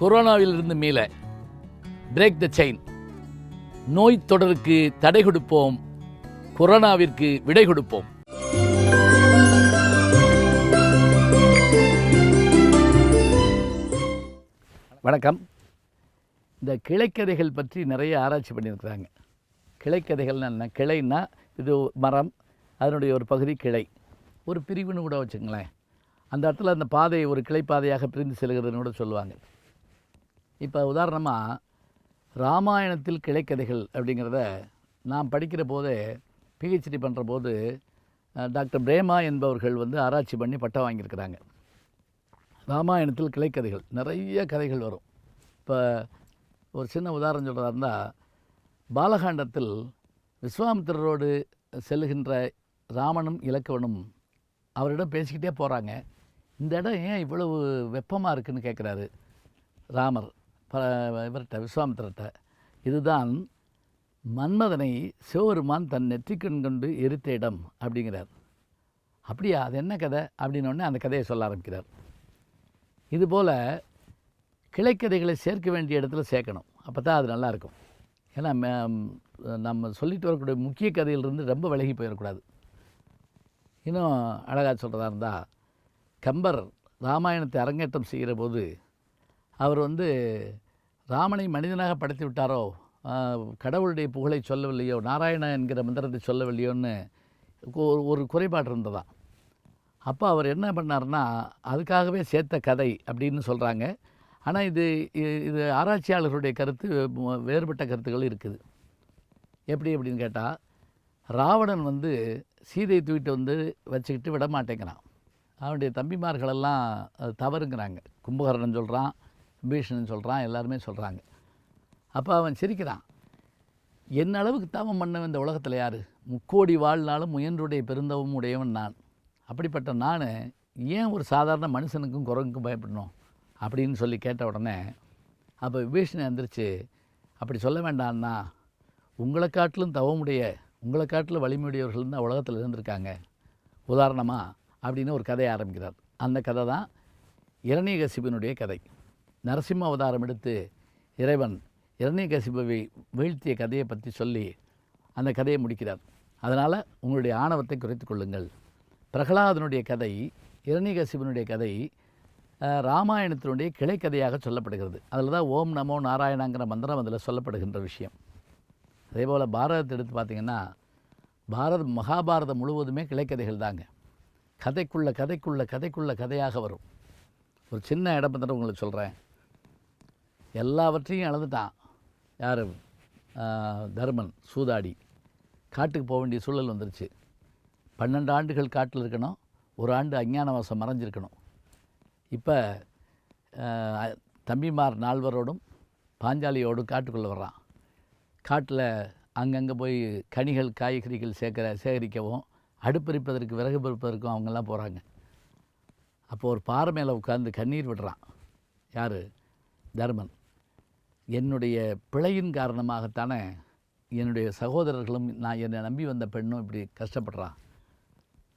கொரோனாவிலிருந்து மீள break the chain. நோய் தொடருக்கு தடை கொடுப்போம், கொரோனாவிற்கு விடை கொடுப்போம். வணக்கம். இந்த கிளைக்கதைகள் பற்றி நிறைய ஆராய்ச்சி பண்ணியிருக்கிறாங்க. கிளைக்கதைகள்னா என்ன? கிளைன்னா இது மரம், அதனுடைய ஒரு பகுதி கிளை, ஒரு பிரிவுன்னு கூட வச்சுங்களேன். அந்த இடத்துல அந்த பாதை ஒரு கிளைப்பாதையாக பிரிந்து செல்கிறதுன்னு கூட சொல்லுவாங்க. இப்போ உதாரணமாக ராமாயணத்தில் கிளைக்கதைகள் அப்படிங்கிறத நான் படிக்கிற போதே, பிஹெச்டி பண்ணுற போது டாக்டர் பிரேமா என்பவர்கள் ஆராய்ச்சி பண்ணி பட்டம் வாங்கியிருக்கிறாங்க. ராமாயணத்தில் கிளைக்கதைகள் நிறைய கதைகள் வரும். இப்போ ஒரு சின்ன உதாரணம் சொல்கிறதா இருந்தால், பாலகாண்டத்தில் விஸ்வாமித்திரரோடு செல்லுகின்ற ராமனும் இலக்குவனும் அவரிடம் பேசிக்கிட்டே போகிறாங்க. இந்த இடம் ஏன் இவ்வளவு வெப்பமாக இருக்குதுன்னு கேட்குறாரு ராமர் இவர்கிட்ட, விஸ்வாமித்திரர்கிட்ட. இதுதான் மன்மதனை சிவபெருமான் தன் நெற்றிக்கண் கொண்டு எரித்த இடம் அப்படிங்கிறார். அப்படியா, அது என்ன கதை அப்படின்னோடனே அந்த கதையை சொல்ல ஆரம்பிக்கிறார். இதுபோல் கிளைக்கதைகளை சேர்க்க வேண்டிய இடத்துல சேர்க்கணும், அப்போ தான் அது நல்லாயிருக்கும். ஏன்னா நம்ம சொல்லிட்டு வரக்கூடிய முக்கிய கதையிலிருந்து ரொம்ப விலகி போயிடக்கூடாது. இன்னும் அழகாக சொல்கிறதா இருந்தால், கம்பர் ராமாயணத்தை அரங்கேற்றம் செய்கிற போது அவர் ராமனை மனிதனாக படைத்து விட்டாரோ, கடவுளுடைய புகழை சொல்லவில்லையோ, நாராயண என்கிற மந்திரத்தை சொல்லவில்லையோன்னு ஒரு குறைபாடு இருந்ததான். அப்போ அவர் என்ன பண்ணார்னா, அதுக்காகவே சேர்த்த கதை அப்படின்னு சொல்கிறாங்க. ஆனால் இது ஆராய்ச்சியாளர்களுடைய கருத்து, வேறுபட்ட கருத்துக்கள் இருக்குது. எப்படி அப்படின்னு கேட்டால், ராவணன் சீதையை தூக்கிட்டு வச்சுக்கிட்டு விட மாட்டேங்கிறான். அவனுடைய தம்பிமார்களெல்லாம் அது தவறுங்கிறாங்க. கும்பகர்ணன் சொல்கிறான், பீஷ்ணன் சொல்கிறான், எல்லாருமே சொல்கிறாங்க. அப்போ அவன் சிரிக்கிறான். என்ன அளவுக்கு தவம் பண்ணவன் இந்த உலகத்தில் யார்? முக்கோடி வாழ்நாளும் முயன்றுடைய பெருந்தவம் உடையவன் நான். அப்படிப்பட்ட நான் ஏன் ஒரு சாதாரண மனுஷனுக்கும் குரங்குக்கும் பயப்படணும் அப்படின்னு சொல்லி கேட்ட உடனே, அப்போ விபீஷணன் எந்திரிச்சு, அப்படி சொல்ல வேண்டாம்னா, உங்களை காட்டிலும் தவமுடைய, உங்களை காட்டிலும் வலிமையுடையவர்கள் தான் உலகத்தில் இருந்திருக்காங்க உதாரணமாக அப்படின்னு ஒரு கதையை ஆரம்பிக்கிறார். அந்த கதை தான் இரணியகசிபனுடைய கதை. நரசிம்ம அவதாரம் எடுத்து இறைவன் இரணியகசிபவை வீழ்த்திய கதையை பற்றி சொல்லி அந்த கதையை முடிக்கிறார். அதனால் உங்களுடைய ஆணவத்தை குறைத்து கொள்ளுங்கள். பிரகலாதனுடைய கதை, இரணியகசிபனுடைய கதை ராமாயணத்தினுடைய கிளைக்கதையாக சொல்லப்படுகிறது. அதில் தான் ஓம் நமோ நாராயணங்கிற மந்திரம் அதில் சொல்லப்படுகின்ற விஷயம். அதேபோல் பாரதத்தை எடுத்து பார்த்திங்கன்னா, மகாபாரதம் முழுவதுமே கிளைக்கதைகள் தாங்க. கதைக்குள்ள கதையாக வரும். ஒரு சின்ன இடம் பற்றி உங்களுக்கு சொல்கிறேன். எல்லாவற்றையும் இழந்துட்டான் யார்? தர்மன், சூதாடி. காட்டுக்கு போக வேண்டிய சூழல் வந்துருச்சு. 12 ஆண்டுகள் காட்டில் இருக்கணும், ஒரு ஆண்டு அஞ்ஞானவாசம் மறைஞ்சிருக்கணும். இப்போ தம்பிமார் 4 பாஞ்சாலியோடும் காட்டுக்குள்ளே வர்றான். காட்டில் அங்கங்கே போய் கனிகள், காய்கறிகள் சேகரிக்கவும், அடுப்பெரிப்பதற்கு, விறகு பறிப்பதற்கும் அவங்கெல்லாம் போகிறாங்க. அப்போது ஒரு பாறை மேலே உட்கார்ந்து கண்ணீர் விடுறான். யார்? தர்மன். என்னுடைய பிழையின் காரணமாகத்தானே என்னுடைய சகோதரர்களும் என்னை நம்பி வந்த பெண்ணும் இப்படி கஷ்டப்படுறான்.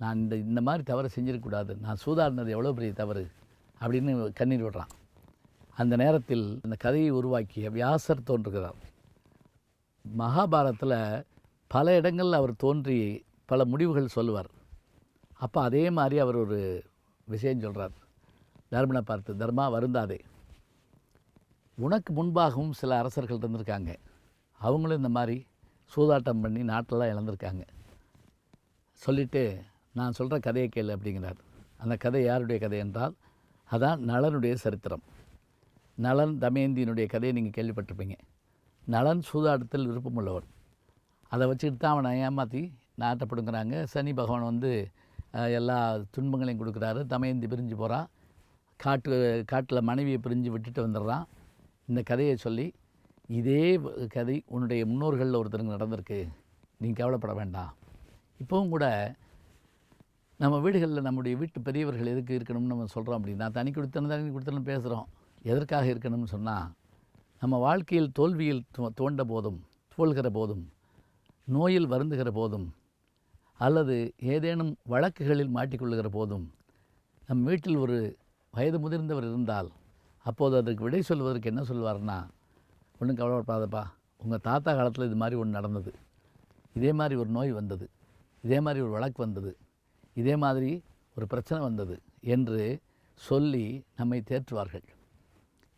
நான் இந்த மாதிரி தவறு செஞ்சிடக்கூடாது. நான் சூதாடினது எவ்வளோ பெரிய தவறு அப்படின்னு கண்ணீர் விடுறான். அந்த நேரத்தில் அந்த கதையை உருவாக்கிய வியாசர் தோன்றுகிறார். மகாபாரதத்தில் பல இடங்களில் அவர் தோன்றி பல முடிவுகள் சொல்லுவார். அப்போ அதே மாதிரி அவர் ஒரு விஷயம் சொல்கிறார் தர்மனை பார்த்து, தர்மா வருந்தாதே, உனக்கு முன்பாகவும் சில அரசர்கள் இருந்திருக்காங்க, அவங்களும் இந்த மாதிரி சூதாட்டம் பண்ணி நாட்டெல்லாம் இழந்திருக்காங்க. சொல்லிவிட்டு நான் சொல்கிற கதையை கேளு அப்படிங்கிறார். அந்த கதை யாருடைய கதை என்றால், அதான் நளனுடைய சரித்திரம். நளன் தமயந்தியினுடைய கதையை நீங்கள் கேள்விப்பட்டிருப்பீங்க. நளன் சூதாட்டத்தில் விருப்பமுள்ளவன். அதை வச்சுக்கிட்டு தான் அவனை ஏமாற்றி நாட்டை பிடுங்குறாங்க. சனி பகவான் எல்லா துன்பங்களையும் கொடுக்குறாரு. தமயந்தி பிரிஞ்சு போகிறான். காட்டில் மனைவியை பிரிஞ்சு விட்டுட்டு வந்துடுறான். இந்த கதையை சொல்லி, இதே கதை உன்னுடைய முன்னோர்களில் ஒருத்தருக்கு நடந்திருக்கு, நீங்கள் கவலைப்பட வேண்டாம். இப்போவும் கூட நம்ம வீடுகளில் நம்முடைய வீட்டு பெரியவர்கள் எதுக்கு இருக்கணும்னு நம்ம சொல்கிறோம் அப்படின்னா, தனி கொடுத்தன்னு பேசுகிறோம். எதற்காக இருக்கணும்னு சொன்னால், நம்ம வாழ்க்கையில் தோல்வியில் தோண்ட போதும், தோல்கிற போதும், நோயில் வருந்துகிற போதும், அல்லது ஏதேனும் வழக்குகளில் மாட்டிக்கொள்ளுகிற போதும், நம் வீட்டில் ஒரு வயது முதிர்ந்தவர் இருந்தால் அப்போது அதற்கு விடை சொல்வதற்கு என்ன சொல்வார்னா, ஒன்றும் கவலைப்படாதப்பா, உங்கள் தாத்தா காலத்தில் இது மாதிரி ஒன்று நடந்தது, இதே மாதிரி ஒரு நோய் வந்தது, இதே மாதிரி ஒரு வழக்கு வந்தது, இதே மாதிரி ஒரு பிரச்சனை வந்தது என்று சொல்லி நம்மை தேற்றுவார்கள்.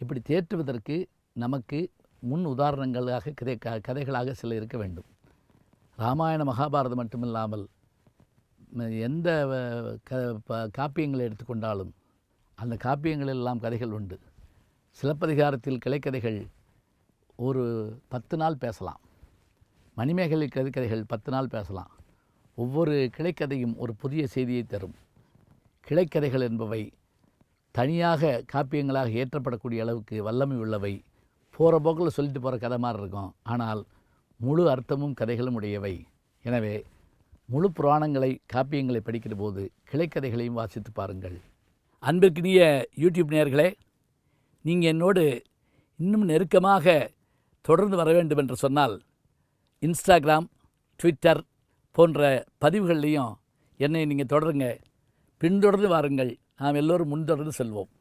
இப்படி தேற்றுவதற்கு நமக்கு முன் உதாரணங்களாக கதைகளாக சில இருக்க வேண்டும். ராமாயண மகாபாரதம் மட்டுமில்லாமல் எந்த காப்பியங்களை எடுத்துக்கொண்டாலும் அந்த காப்பியங்களெல்லாம் கதைகள் உண்டு. சிலப்பதிகாரத்தில் கிளைக்கதைகள் ஒரு 10 நாள் பேசலாம். மணிமேகலை கதைகள் 10 நாள் பேசலாம். ஒவ்வொரு கிளைக்கதையும் ஒரு புதிய செய்தியை தரும். கிளைக்கதைகள் என்பவை தனியாக காப்பியங்களாக ஏற்றப்படக்கூடிய அளவுக்கு வல்லமை உள்ளவை. போகிற போக்கில் சொல்லிட்டு போகிற கதை மாதிரி இருக்கும், ஆனால் முழு அர்த்தமும் கதைகளும் உடையவை. எனவே முழு புராணங்களை காப்பியங்களை படிக்கிற போது கிளைக்கதைகளையும் வாசித்து பாருங்கள். அன்பிற்கினிய யூடியூப் நேயர்களே, நீங்கள் என்னோடு இன்னும் நெருக்கமாக தொடர்ந்து வர வேண்டும் என்று சொன்னால் இன்ஸ்டாகிராம், ட்விட்டர் போன்ற பதிவுகள்லையும் என்னை நீங்கள் தொடருங்க. பின்தொடர்ந்து வாருங்கள். நாம் எல்லோரும் முன்தொடர்ந்து செல்வோம்.